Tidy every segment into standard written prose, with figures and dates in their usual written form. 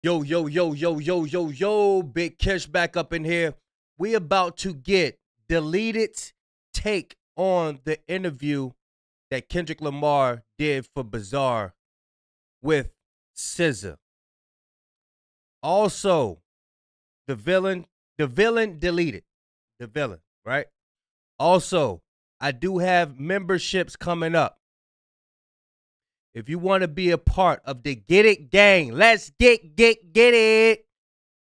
Yo, yo, yo, yo, yo, yo, yo, Big Kish back up in here. We about to get deleted take on the interview that Kendrick Lamar did for Bizarre with SZA. Also, the villain deleted. The villain, right? Also, I do have memberships coming up. If you want to be a part of the Get It Gang, let's get it.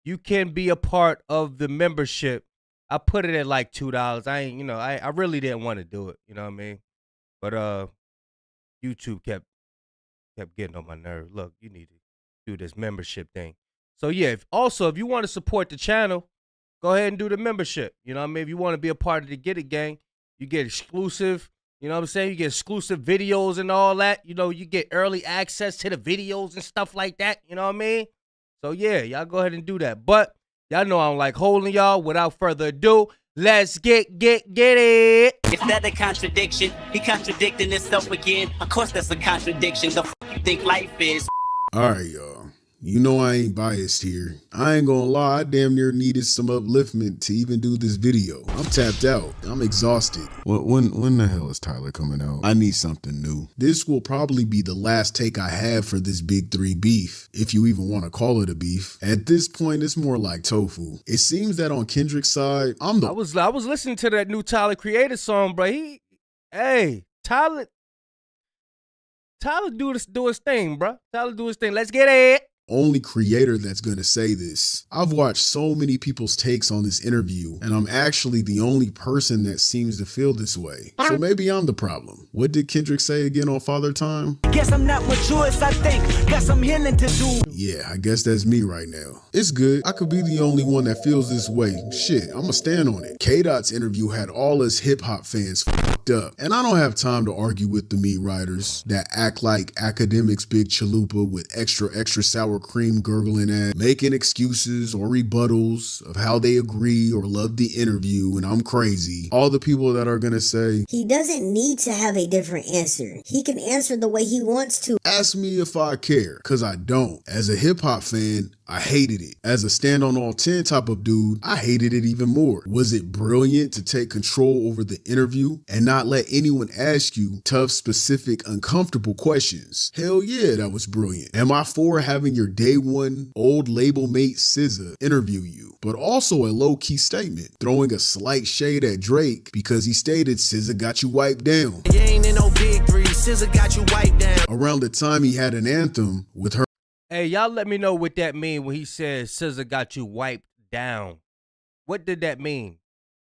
You can be a part of the membership. I put it at like $2. I really didn't want to do it, you know what I mean? But YouTube kept getting on my nerve. Look, you need to do this membership thing. So yeah, if you want to support the channel, go ahead and do the membership. You know what I mean? If you want to be a part of the Get It Gang, you get exclusive, you know what I'm saying? You get exclusive videos and all that. You know, you get early access to the videos and stuff like that. You know what I mean? So yeah, y'all go ahead and do that. But y'all know I don't like holding y'all. Without further ado, let's get it. Is that a contradiction? He contradicting himself again. Of course that's a contradiction. The f you think life is? Alright, y'all. You know I ain't biased here. I ain't gonna lie, I damn near needed some upliftment to even do this video. I'm tapped out. I'm exhausted. When the hell is Tyler coming out? I need something new. This will probably be the last take I have for this Big 3 beef, if you even want to call it a beef. At this point, it's more like tofu. It seems that on Kendrick's side, I was listening to that new Tyler Creator song, bro. Tyler do his thing, bro. Tyler do his thing. Let's get it. Only creator that's gonna say this. I've watched so many people's takes on this interview, and I'm actually the only person that seems to feel this way. So maybe I'm the problem. What did Kendrick say again on Father Time? Guess I'm not mature as I think. Got some healing to do. Yeah, I guess that's me right now. It's good. I could be the only one that feels this way. Shit, I'ma stand on it. K-Dot's interview had all us hip-hop fans fucked up. And I don't have time to argue with the meat writers that act like academics Big Chalupa with extra sour cream gurgling at, making excuses or rebuttals of how they agree or love the interview and I'm crazy. All the people that are gonna say, he doesn't need to have a different answer. He can answer the way he wants to. Ask me if I care, cause I don't. As a hip hop fan, I hated it. As a stand on all 10 type of dude, I hated it even more. Was it brilliant to take control over the interview and not let anyone ask you tough, specific, uncomfortable questions? Hell yeah, that was brilliant. Am I for having your day one old label mate SZA interview you? But also a low key statement, throwing a slight shade at Drake because he stated SZA got you wiped down. You ain't in no Big 3, SZA got you wiped down. Around the time he had an anthem with her. Hey, y'all let me know what that mean when he says SZA got you wiped down. What did that mean?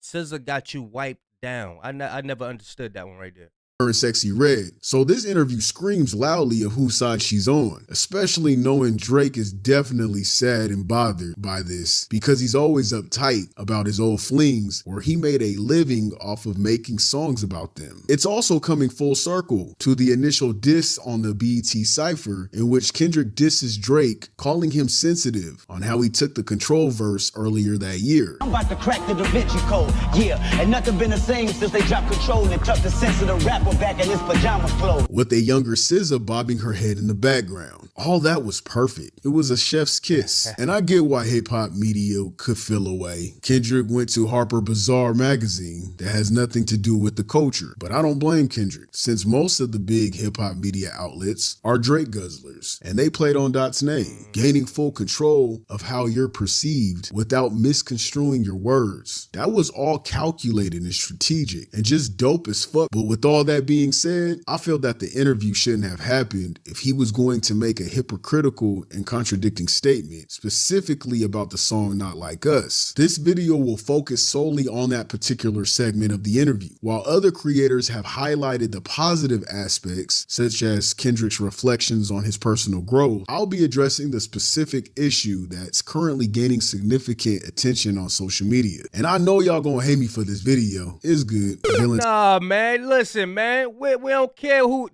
SZA got you wiped down. I never understood that one right there. And Sexy Red. So this interview screams loudly of whose side she's on, especially knowing Drake is definitely sad and bothered by this because he's always uptight about his old flings where he made a living off of making songs about them. It's also coming full circle to the initial diss on the BET Cypher in which Kendrick disses Drake, calling him sensitive on how he took the Control verse earlier that year. I'm about to crack the Da Vinci Code, yeah, and nothing been the same since they dropped Control and tucked the sensitive rapper back in his pajama clothes. With a younger SZA bobbing her head in the background. All that was perfect. It was a chef's kiss. And I get why hip-hop media could feel away. Kendrick went to Harper Bazaar magazine that has nothing to do with the culture. But I don't blame Kendrick, since most of the big hip-hop media outlets are Drake guzzlers. And they played on Dot's name, gaining full control of how you're perceived without misconstruing your words. That was all calculated and strategic and just dope as fuck. But with all that being said, I feel that the interview shouldn't have happened if he was going to make a hypocritical and contradicting statement, specifically about the song Not Like Us. This video will focus solely on that particular segment of the interview, while other creators have highlighted the positive aspects, such as Kendrick's reflections on his personal growth. I'll be addressing the specific issue that's currently gaining significant attention on social media. And I know y'all gonna hate me for this video. It's good. Nah, man, listen, man. We don't care who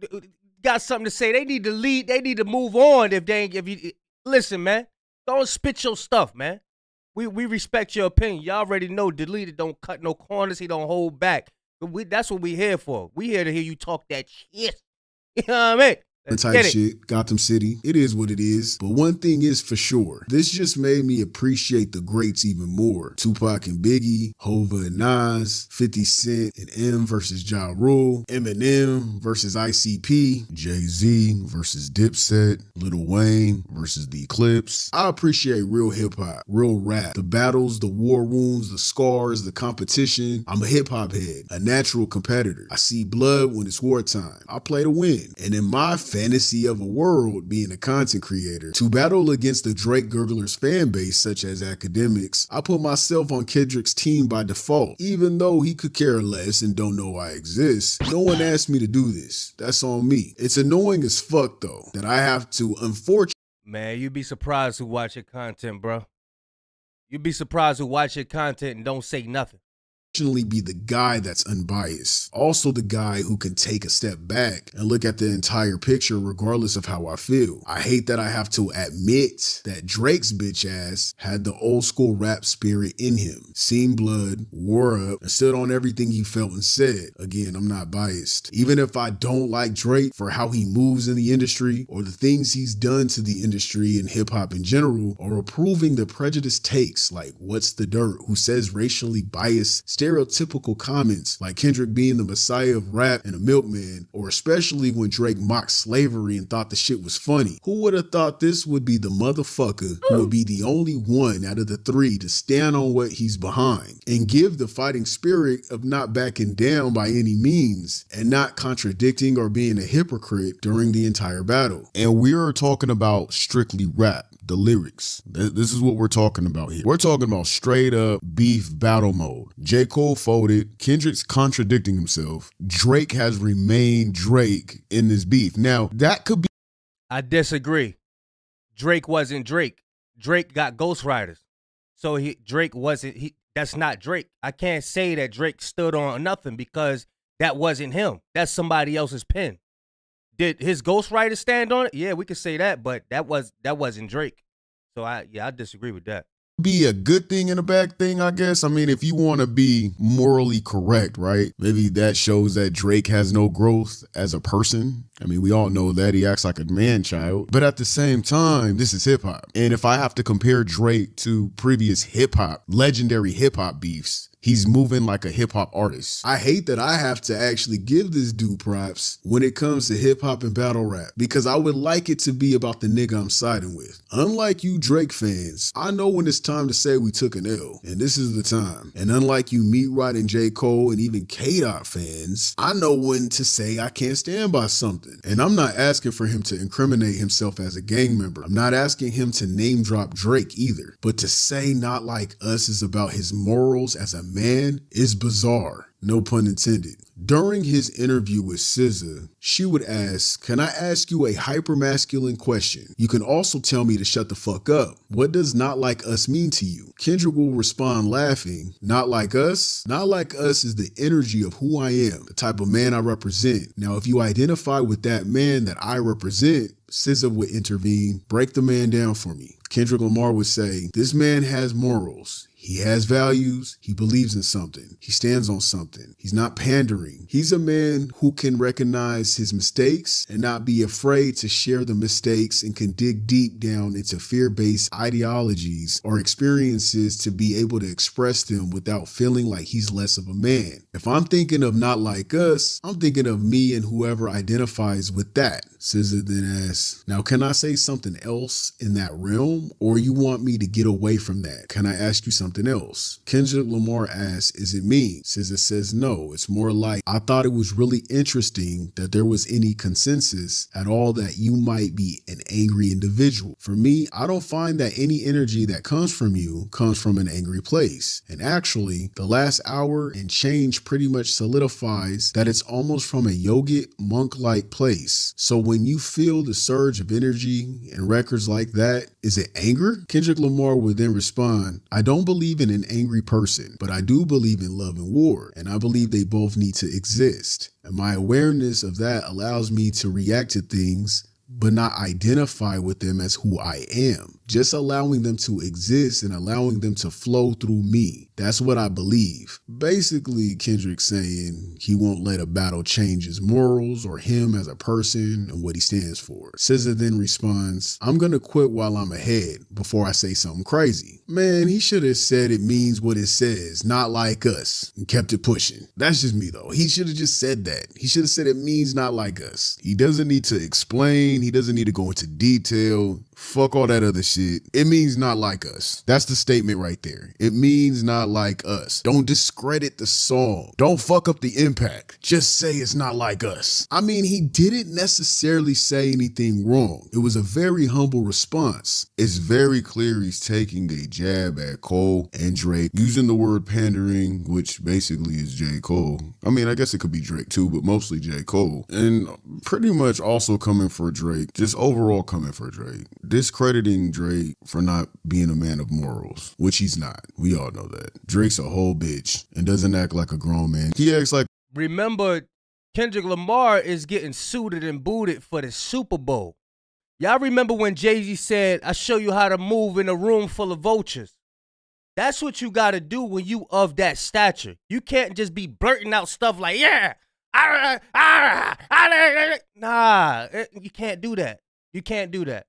got something to say. They need to lead. They need to move on. Listen, man, don't spit your stuff, man. We respect your opinion. Y'all already know Deleted don't cut no corners. He don't hold back. That's what we here for. We here to hear you talk that shit. You know what I mean? Let's type get it. shit, Gotham City. It is what it is. But one thing is for sure, this just made me appreciate the greats even more. Tupac and Biggie, Hova and Nas, 50 Cent and M versus Ja Rule, Eminem versus ICP, Jay-Z versus Dipset, Lil Wayne versus The Eclipse. I appreciate real hip-hop, real rap, the battles, the war wounds, the scars, the competition. I'm a hip-hop head, a natural competitor. I see blood when it's wartime. I play to win. And in my fantasy of a world, being a content creator, to battle against the Drake Gurglers fan base such as academics, I put myself on Kendrick's team by default. Even though he could care less and don't know I exist, no one asked me to do this. That's on me. It's annoying as fuck though, that I have to unfortunately Man, you'd be surprised who watch your content, bro. You'd be surprised who watch your content and don't say nothing. be the guy that's unbiased. Also the guy who can take a step back and look at the entire picture regardless of how I feel. I hate that I have to admit that Drake's bitch ass had the old school rap spirit in him. Seen blood, wore up, and stood on everything he felt and said. Again, I'm not biased. Even if I don't like Drake for how he moves in the industry or the things he's done to the industry and hip hop in general, or approving the prejudiced takes like What's the Dirt, who says racially biased stereotypical comments like Kendrick being the messiah of rap and a milkman, or especially when Drake mocked slavery and thought the shit was funny. Who would have thought this would be the motherfucker who would be the only one out of the three to stand on what he's behind and give the fighting spirit of not backing down by any means and not contradicting or being a hypocrite during the entire battle. And we are talking about strictly rap. The lyrics. This is what we're talking about here. We're talking about straight up beef battle mode. J. Cole folded. Kendrick's contradicting himself. Drake has remained Drake in this beef. Now, that could be. I disagree. Drake wasn't Drake. Drake got ghostwriters. So Drake wasn't, that's not Drake. I can't say that Drake stood on nothing because that wasn't him. That's somebody else's pen. Did his ghostwriter stand on it? Yeah, we could say that, but that wasn't Drake. So I disagree with that. Be a good thing and a bad thing, I guess. I mean, if you want to be morally correct, right? Maybe that shows that Drake has no growth as a person. I mean, we all know that he acts like a man-child. But at the same time, this is hip-hop. And if I have to compare Drake to previous hip-hop, legendary hip-hop beefs, he's moving like a hip-hop artist. I hate that I have to actually give this dude props when it comes to hip-hop and battle rap, because I would like it to be about the nigga I'm siding with. Unlike you Drake fans, I know when it's time to say we took an L, and this is the time. And unlike you Meatright and J. Cole and even K-Dot fans, I know when to say I can't stand by something. And I'm not asking for him to incriminate himself as a gang member. I'm not asking him to name drop Drake either. But to say Not Like Us is about his morals as a man is bizarre. No pun intended. During his interview with SZA, she would ask, "Can I ask you a hypermasculine question? You can also tell me to shut the fuck up. What does Not Like Us mean to you?" Kendrick will respond laughing, "Not like us? Not like us is the energy of who I am, the type of man I represent. Now, if you identify with that man that I represent," SZA would intervene, "break the man down for me." Kendrick Lamar would say, "This man has morals. He has values. He believes in something. He stands on something. He's not pandering. He's a man who can recognize his mistakes and not be afraid to share the mistakes and can dig deep down into fear-based ideologies or experiences to be able to express them without feeling like he's less of a man." If I'm thinking of Not Like Us, I'm thinking of me and whoever identifies with that. SZA then asks, "Now, can I say something else in that realm, or you want me to get away from that? Can I ask you something else?" Kendrick Lamar asks, "Is it me?" SZA says, "No, it's more like, I thought it was really interesting that there was any consensus at all that you might be an angry individual. For me, I don't find that any energy that comes from you comes from an angry place. And actually, the last hour and change pretty much solidifies that it's almost from a yogic, monk-like place. So when you feel the surge of energy in records like that, is it anger?" Kendrick Lamar would then respond, "I don't believe in an angry person, but I do believe in love and war, and I believe they both need to exist. And my awareness of that allows me to react to things but not identify with them as who I am. just allowing them to exist and allowing them to flow through me. That's what I believe. Basically, Kendrick saying he won't let a battle change his morals or him as a person and what he stands for. SZA then responds, I'm gonna quit while I'm ahead before I say something crazy. Man, he should have said it means what it says, not like us, and kept it pushing. That's just me though. He should have just said that. He should have said it means not like us. He doesn't need to explain. He doesn't need to go into detail. Fuck all that other shit. It means not like us. That's the statement right there. It means not like us. Don't discredit the song. Don't fuck up the impact. Just say it's not like us. I mean, he didn't necessarily say anything wrong. It was a very humble response. It's very clear he's taking a jab at Cole and Drake, using the word pandering, which basically is J. Cole. I mean, I guess it could be Drake too, but mostly J. Cole. And pretty much also coming for Drake, just overall coming for Drake. Discrediting Drake for not being a man of morals, which he's not. We all know that. Drake's a whole bitch and doesn't act like a grown man. He acts like... Remember, Kendrick Lamar is getting suited and booted for the Super Bowl. Y'all remember when Jay-Z said, I show you how to move in a room full of vultures. That's what you got to do when you of that stature. You can't just be blurting out stuff like, yeah, nah, you can't do that. You can't do that.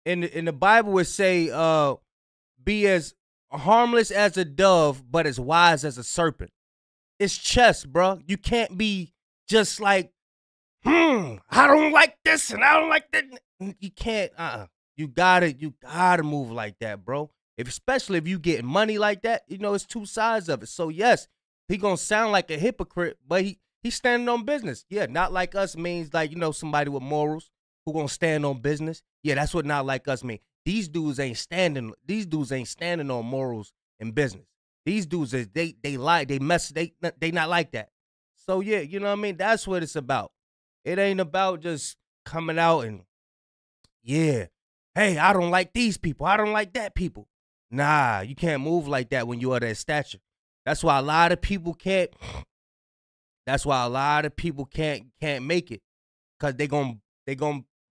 In the Bible, it say, be as harmless as a dove, but as wise as a serpent. It's chess, bro. You can't be just like, I don't like this and I don't like that. You can't, You gotta move like that, bro. Especially if you getting money like that, you know, it's two sides of it. So yes, he gonna sound like a hypocrite, but he's standing on business. Yeah, not like us means like, you know, somebody with morals who gonna stand on business. Yeah, that's what not like us mean. These dudes ain't standing on morals and business. These dudes is they lie, they not like that. So yeah, you know what I mean? That's what it's about. It ain't about just coming out and yeah, hey, I don't like these people. I don't like that people. Nah, you can't move like that when you are that stature. That's why a lot of people can't. That's why a lot of people can't make it, cause they gonna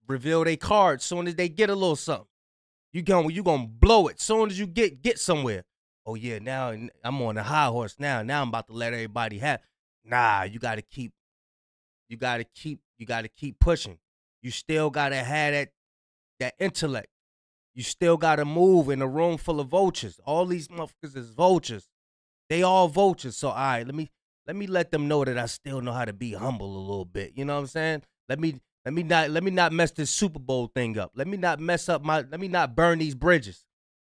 reveal their cards soon as they get a little something. You gonna blow it soon as you get somewhere. Oh yeah, now I'm on the high horse now. Now I'm about to let everybody have. Nah, you gotta keep pushing. You still gotta have that intellect. You still gotta move in a room full of vultures. All these motherfuckers is vultures. They all vultures. So all right, let me let them know that I still know how to be humble a little bit. You know what I'm saying? Let me not mess this Super Bowl thing up. Let me not burn these bridges.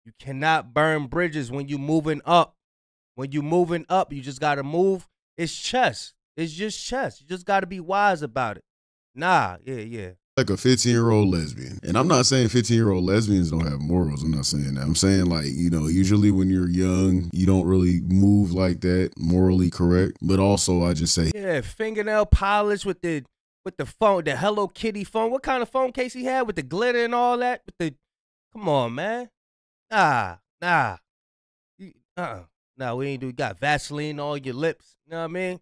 You cannot burn bridges when you moving up. When you moving up, you just gotta move. It's chess. It's just chess. You just gotta be wise about it. Nah, yeah. Like a 15-year-old lesbian. And I'm not saying 15-year-old lesbians don't have morals. I'm not saying that. I'm saying, like, you know, usually when you're young, you don't really move like that, morally correct. But also, I just say, yeah, fingernail polish with the phone, the Hello Kitty phone. What kind of phone case he had with the glitter and all that? Come on, man. Nah. Nah, we ain't do. You got Vaseline on all your lips. You know what I mean?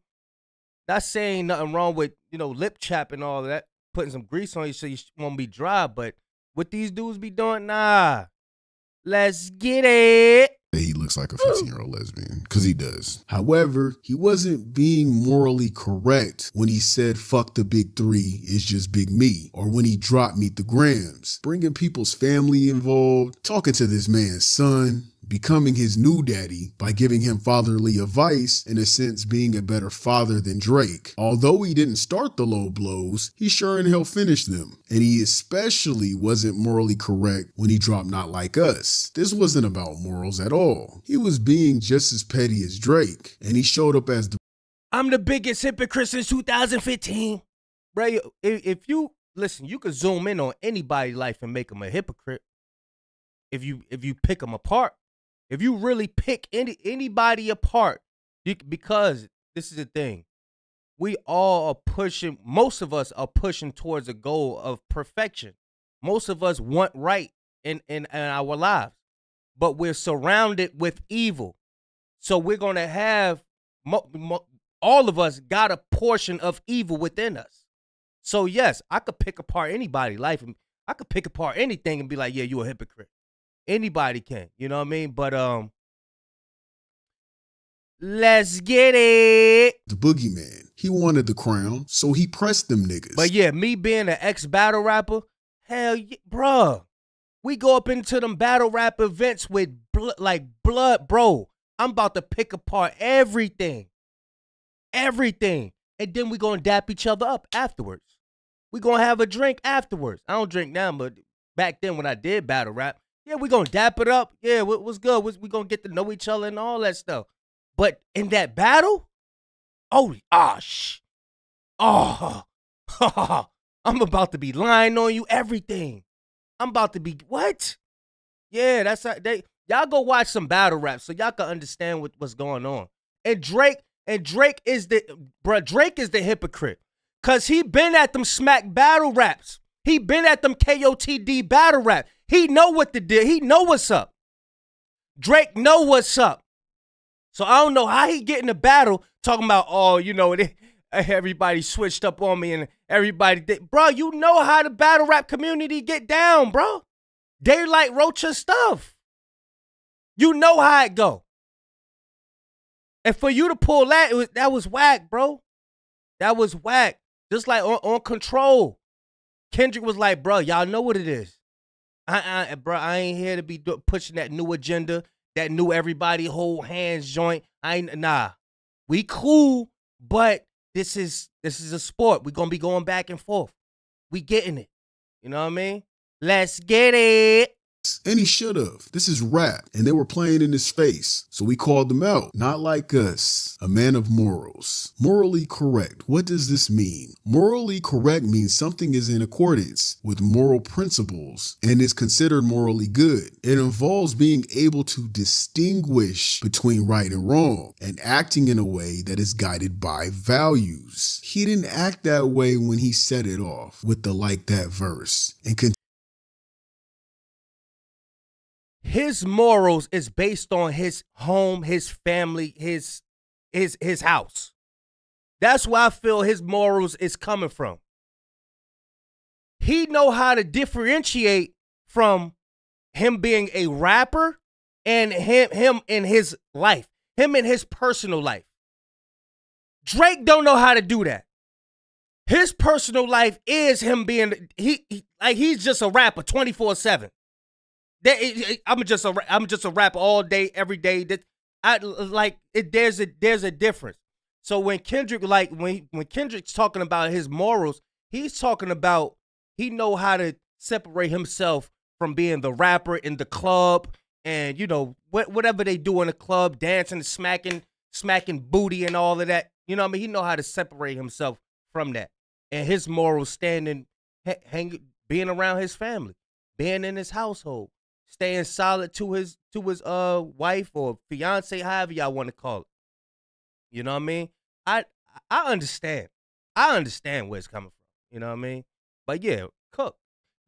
Not saying nothing wrong with, you know, lip chap and all that. Putting some grease on you so you won't be dry, but what these dudes be doing, nah. Let's get it. He looks like a 15-year-old lesbian, because he does. However, he wasn't being morally correct when he said, fuck the big three, it's just big me. Or when he dropped Meet the Grams. Bringing people's family involved, talking to this man's son, becoming his new daddy by giving him fatherly advice, in a sense being a better father than Drake. Although he didn't start the low blows, he sure in hell finished them. And he especially wasn't morally correct when he dropped Not Like Us. This wasn't about morals at all. He was being just as petty as Drake, and he showed up as I'm the biggest hypocrite since 2015. Bro, if you, listen, you could zoom in on anybody's life and make them a hypocrite. If you pick them apart. If you really pick anybody apart, because this is the thing, we all are pushing, most of us are pushing towards a goal of perfection. Most of us want right in our lives, but we're surrounded with evil. So we're going to have, all of us got a portion of evil within us. So yes, I could pick apart anybody's life, and I could pick apart anything and be like, yeah, you a hypocrite. Anybody can, you know what I mean? But let's get it. The boogeyman. He wanted the crown, so he pressed them niggas. But yeah, me being an ex-battle rapper, hell yeah, bruh. We go up into them battle rap events with blood, bro. I'm about to pick apart everything. Everything. And then we gonna dap each other up afterwards. We gonna have a drink afterwards. I don't drink now, but back then when I did battle rap, yeah, we gonna dap it up. Yeah, what's good? We gonna get to know each other and all that stuff. But in that battle, I'm about to be lying on you, everything. I'm about to be, what? Yeah, that's how y'all go watch some battle rap so y'all can understand what's going on. And Drake is the hypocrite. Cause he been at them smack battle raps. He been at them KOTD battle rap. He know what to do. He know what's up. Drake know what's up. So I don't know how he get in the battle talking about, oh, you know, everybody switched up on me and everybody did. Bro, you know how the battle rap community get down, bro. They like Rocha stuff. You know how it go. And for you to pull that, that was whack, bro. That was whack. Just like on Control. Kendrick was like, bro, y'all know what it is. Bro, I ain't here to be pushing that new agenda, that new everybody hold hands joint. Nah. We cool, but this is a sport. We gonna be going back and forth. We getting it. You know what I mean? Let's get it. And he should have. This is rap, and they were playing in his face. So we called them out. Not like us. A man of morals. Morally correct. What does this mean? Morally correct means something is in accordance with moral principles and is considered morally good. It involves being able to distinguish between right and wrong and acting in a way that is guided by values. He didn't act that way when he set it off with the like that verse and his morals is based on his home, his family, his house. That's where I feel his morals is coming from. He know how to differentiate from him being a rapper and him in his life, him in his personal life. Drake don't know how to do that. His personal life is him being he's just a rapper 24/7. I'm just a rapper all day, every day. There's a difference. So when Kendrick when Kendrick's talking about his morals, he's talking about he know how to separate himself from being the rapper in the club and you know whatever they do in the club, dancing, smacking booty and all of that. You know what I mean? He know how to separate himself from that. And his morals standing, being around his family, being in his household. Staying solid to his wife or fiance, however y'all want to call it. You know what I mean? I understand. I understand where it's coming from. You know what I mean? But yeah, cook.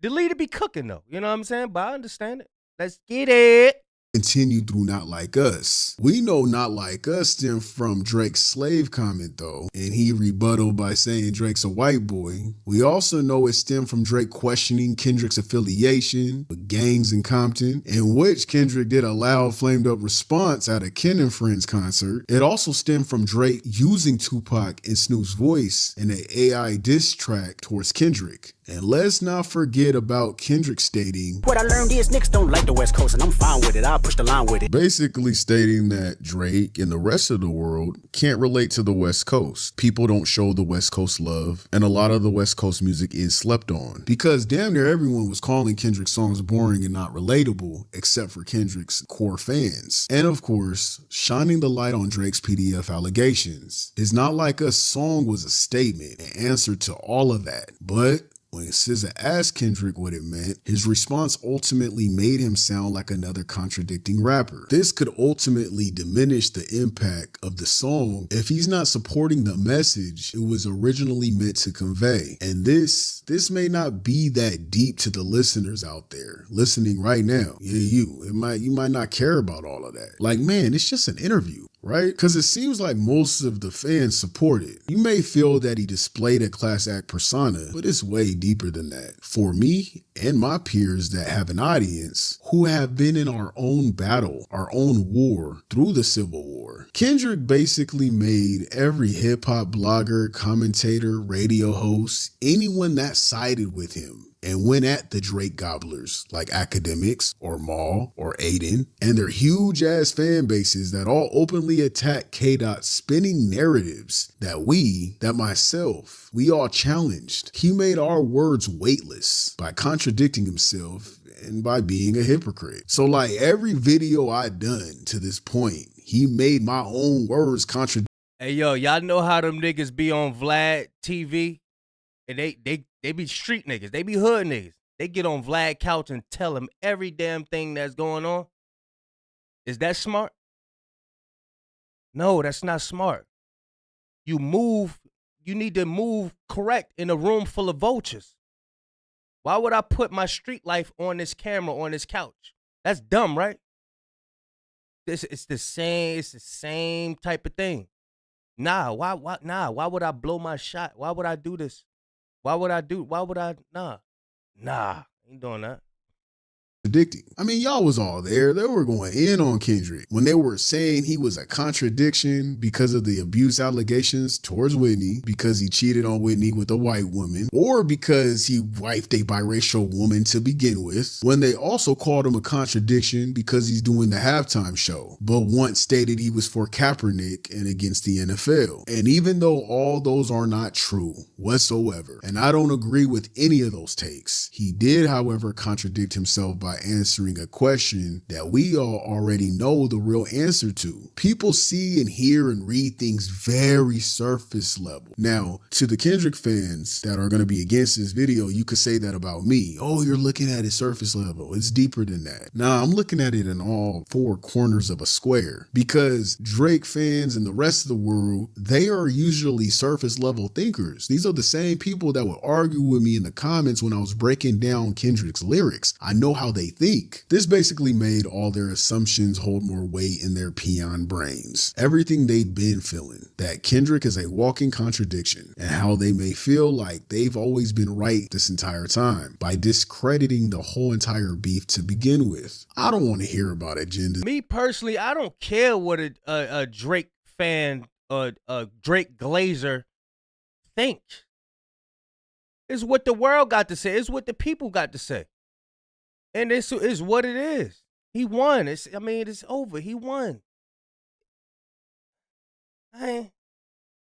The leader be cooking though. You know what I'm saying? But I understand it. Let's get it. Continue through Not Like Us. We know Not Like Us stemmed from Drake's slave comment though, and he rebutted by saying Drake's a white boy. We also know it stemmed from Drake questioning Kendrick's affiliation with gangs in Compton, in which Kendrick did a loud flamed up response at a Ken and Friends concert. It also stemmed from Drake using Tupac and Snoop's voice in an AI diss track towards Kendrick. And let's not forget about Kendrick stating, what I learned is niggas don't like the West Coast and I'm fine with it. I'll push the line with it. Basically stating that Drake and the rest of the world can't relate to the West Coast. People don't show the West Coast love, and a lot of the West Coast music is slept on. Because damn near everyone was calling Kendrick's songs boring and not relatable, except for Kendrick's core fans. And of course, shining the light on Drake's PDF allegations. It's Not Like Us song was a statement, an answer to all of that. But when SZA asked Kendrick what it meant, his response ultimately made him sound like another contradicting rapper. This could ultimately diminish the impact of the song if he's not supporting the message it was originally meant to convey. And this may not be that deep to the listeners out there listening right now. Yeah, you might not care about all of that. Like, man, it's just an interview. right? Because it seems like most of the fans support it. You may feel that he displayed a class act persona, but it's way deeper than that. For me and my peers that have an audience who have been in our own battle, our own war through the Civil War, Kendrick basically made every hip-hop blogger, commentator, radio host, anyone that sided with him and went at the Drake gobblers like Academics or Maul or Aiden and their huge ass fan bases that all openly attack K-Dot's spinning narratives that myself, we all challenged. He made our words weightless by contradicting himself and by being a hypocrite. So like every video I done to this point, he made my own words contradict. Hey yo, y'all know how them niggas be on Vlad TV? And they be street niggas. They be hood niggas. They get on Vlad couch and tell him every damn thing that's going on. Is that smart? No, that's not smart. You need to move correct in a room full of vultures. Why would I put my street life on this camera, on this couch? That's dumb, right? It's the same type of thing. Why would I blow my shot? Why would I do this? Nah, ain't doing that. Addicting. I mean, y'all was all there. They were going in on Kendrick when they were saying he was a contradiction because of the abuse allegations towards Whitney, because he cheated on Whitney with a white woman, or because he wifed a biracial woman to begin with, when they also called him a contradiction because he's doing the halftime show, but once stated he was for Kaepernick and against the NFL. And even though all those are not true whatsoever, and I don't agree with any of those takes, he did, however, contradict himself by answering a question that we all already know the real answer to. People see and hear and read things very surface level. Now, to the Kendrick fans that are going to be against this video, you could say that about me. Oh, you're looking at it surface level. It's deeper than that. Nah, I'm looking at it in all four corners of a square, because Drake fans and the rest of the world, they are usually surface level thinkers. These are the same people that would argue with me in the comments when I was breaking down Kendrick's lyrics. I know how they think. This basically made all their assumptions hold more weight in their peon brains. Everything they've been feeling, that Kendrick is a walking contradiction, and how they may feel like they've always been right this entire time by discrediting the whole entire beef to begin with. I don't want to hear about agendas. Me personally, I don't care what a Drake fan or a Drake Glazer thinks. It's what the world got to say. It's what the people got to say. And this is what it is. He won. It's over. He won. Hey,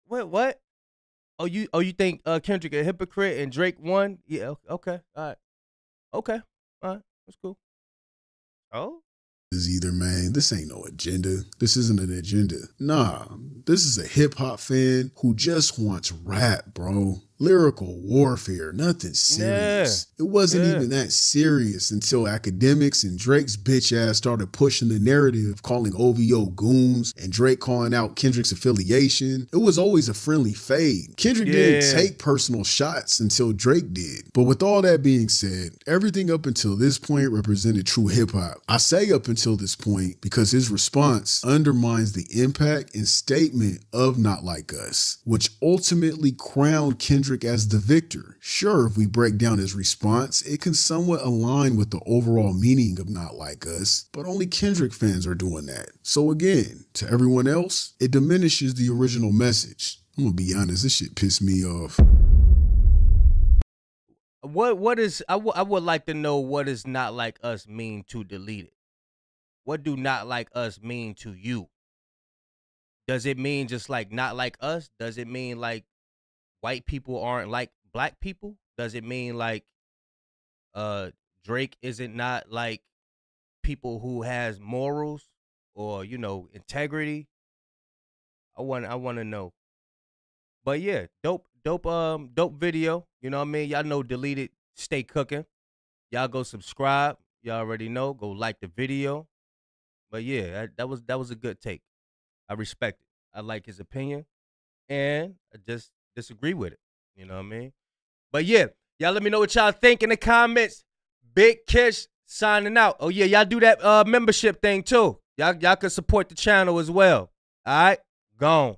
what? Oh, you think Kendrick a hypocrite and Drake won? Yeah, okay. All right. Okay. All right. That's cool. Oh? Either, man. This ain't no agenda. This isn't an agenda. Nah, this is a hip-hop fan who just wants rap, bro. Lyrical warfare, nothing serious. It wasn't even that serious until Academics and Drake's bitch ass started pushing the narrative, calling OVO goons, and Drake calling out Kendrick's affiliation. It was always a friendly fade. Kendrick didn't take personal shots until Drake did. But with all that being said, everything up until this point represented true hip-hop. I say up until this point because his response undermines the impact and statement of Not Like Us, which ultimately crowned Kendrick as the victor. Sure, if we break down his response, it can somewhat align with the overall meaning of Not Like Us, but only Kendrick fans are doing that. So again, to everyone else, it diminishes the original message. I'm gonna be honest, this shit pissed me off. I would like to know, what does Not Like Us mean to Delete It? What do Not Like Us mean to you? Does it mean just like not like us? Does it mean like white people aren't like black people? Does it mean like Drake isn't not like people who has morals or, you know, integrity? I want to know. But yeah, dope video. You know what I mean? Y'all know Delete It, stay cooking. Y'all go subscribe. Y'all already know. Go like the video. But yeah, that was a good take. I respect it. I like his opinion, and I just disagree with it. You know what I mean? But yeah, y'all let me know what y'all think in the comments. Big Kish signing out. Oh yeah, y'all do that membership thing too. Y'all can support the channel as well. All right, gone.